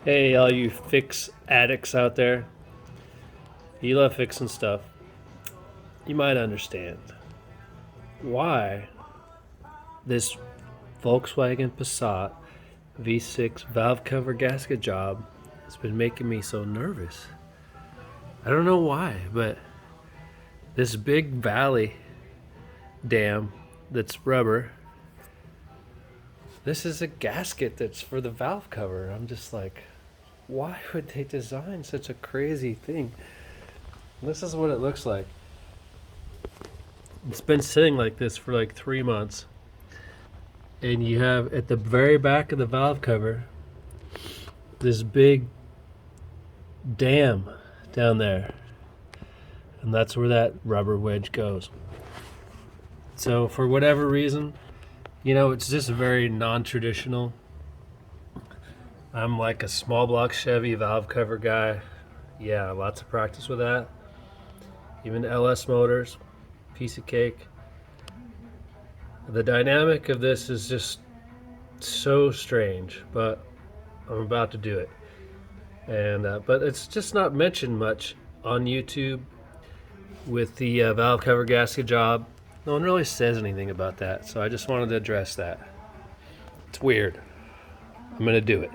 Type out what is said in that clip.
Hey, all you fix addicts out there, you love fixing stuff. You might understand why this Volkswagen Passat V6 valve cover gasket job has been making me so nervous. I don't know why, but this big valley dam that's rubber, this is a gasket that's for the valve cover. I'm just like, why would they design such a crazy thing? This is what it looks like. It's been sitting like this for like 3 months. And you have at the very back of the valve cover this big dam down there. And that's where that rubber wedge goes. So, for whatever reason, it's just very non traditional. I'm like a small block Chevy valve cover guy. Yeah, lots of practice with that. Even LS motors, piece of cake. The dynamic of this is just so strange, but I'm about to do it. And but it's just not mentioned much on YouTube with the valve cover gasket job. No one really says anything about that, so I just wanted to address that. It's weird. I'm gonna do it.